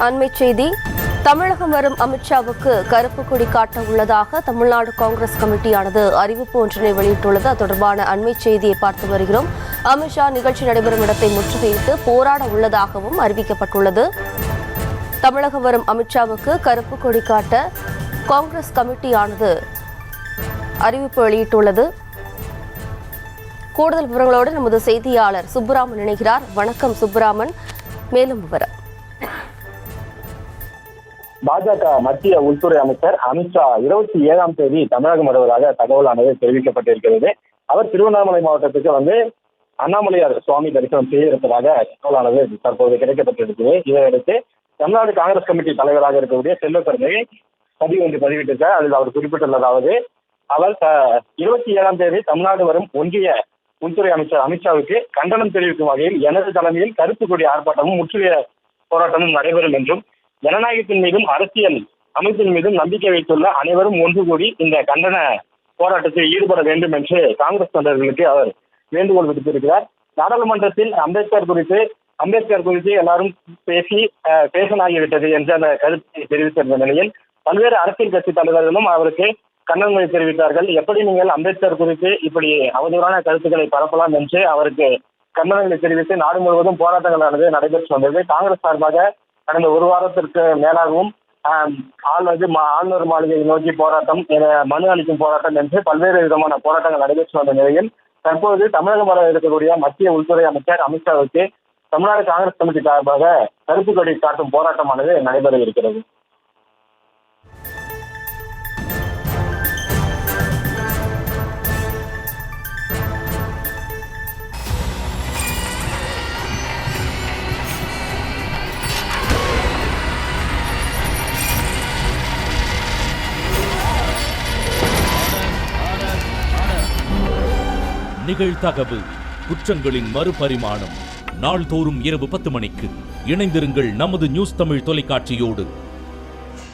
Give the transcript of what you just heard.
அண்மைச் செய்தி. தமிழகம் வரும் அமித்ஷாவுக்கு கருப்பு கொடி காட்ட உள்ளதாக தமிழ்நாடு காங்கிரஸ் கமிட்டியானது அறிவிப்பு ஒன்றினை வெளியிட்டுள்ளது. அது தொடர்பான அண்மைச் செய்தியை பார்த்து வருகிறோம். அமித்ஷா நிகழ்ச்சி நடைபெறும் இடத்தை முற்றுகையிட்டு போராட உள்ளதாகவும் அறிவிக்கப்பட்டுள்ளது. தமிழகம் வரும் அமித்ஷாவுக்கு கருப்பு கொடி காட்ட காங்கிரஸ் கமிட்டியானது அறிவிப்பு வெளியிட்டுள்ளது. கூடுதல் விவரங்களோடு நமது செய்தியாளர் சுப்புராமன் இணைகிறார். வணக்கம் சுப்புராமன், மேலும் விவரம். பாஜக மத்திய உள்துறை அமைச்சர் அமித்ஷா 27ஆம் தேதி தமிழகம் வருவதாக தகவலானது தெரிவிக்கப்பட்டிருக்கிறது. அவர் திருவண்ணாமலை மாவட்டத்துக்கு அண்ணாமலையார் சுவாமி தரிசனம் செய்ய இருப்பதாக தகவலானது தற்போது கிடைக்கப்பட்டிருக்கிறது. இதையடுத்து தமிழ்நாடு காங்கிரஸ் கமிட்டி தலைவராக இருக்கக்கூடிய செல்வப்பெருமையை பதிவு ஒன்று பதிவிட்டிருக்கார். அதில் அவர் குறிப்பிட்டுள்ளதாவது, அவர் 27ஆம் தேதி தமிழ்நாடு வரும் ஒன்றிய உள்துறை அமைச்சர் அமித்ஷாவுக்கு கண்டனம் தெரிவிக்கும் வகையில் எனது தலைமையில் கருப்பு கொடி ஆர்ப்பாட்டமும் முற்றுகை போராட்டமும் நடைபெறும் என்றும், ஜனநாயகத்தின் மீதும் அரசியல் அமைப்பின் மீதும் நம்பிக்கை வைத்துள்ள அனைவரும் ஒன்று கூடி இந்த கண்டன போராட்டத்தில் ஈடுபட வேண்டும் என்று காங்கிரஸ் தொண்டர்களுக்கு அவர் வேண்டுகோள் விடுத்திருக்கிறார். நாடாளுமன்றத்தில் அம்பேத்கர் குறித்து எல்லாரும் பேசனாகிவிட்டது என்ற அந்த கருத்தை தெரிவித்திருந்த நிலையில் பல்வேறு அரசியல் கட்சி தலைவர்களும் அவருக்கு கண்டனங்களை தெரிவித்தார்கள். எப்படி நீங்கள் அம்பேத்கர் குறித்து இப்படி அவதூறான கருத்துக்களை பரப்பலாம் என்று அவருக்கு கண்டனங்களை தெரிவித்து நாடு முழுவதும் போராட்டங்களானது நடைபெற்று வந்தது. காங்கிரஸ் சார்பாக கடந்த ஒரு வாரத்திற்கு மேலாகவும் ஆளுநர் மாளிகையை நோக்கி போராட்டம், மனு அளிக்கும் போராட்டம் என்று பல்வேறு விதமான போராட்டங்கள் நடைபெற்று வந்த நிலையில் தற்போது தமிழகம் வர இருக்கக்கூடிய மத்திய உள்துறை அமைச்சர் அமித்ஷாவுக்கு தமிழ்நாடு காங்கிரஸ் கமிட்டி சார்பாக கருப்பு கொடி காட்டும் போராட்டமானது நடைபெற இருக்கிறது. நிகழ்தகவு குற்றங்களின் மறுபரிமாணம். நாள்தோறும் இரவு 10 மணிக்கு இணைந்திருங்கள் நமது நியூஸ் தமிழ் தொலைக்காட்சியோடு.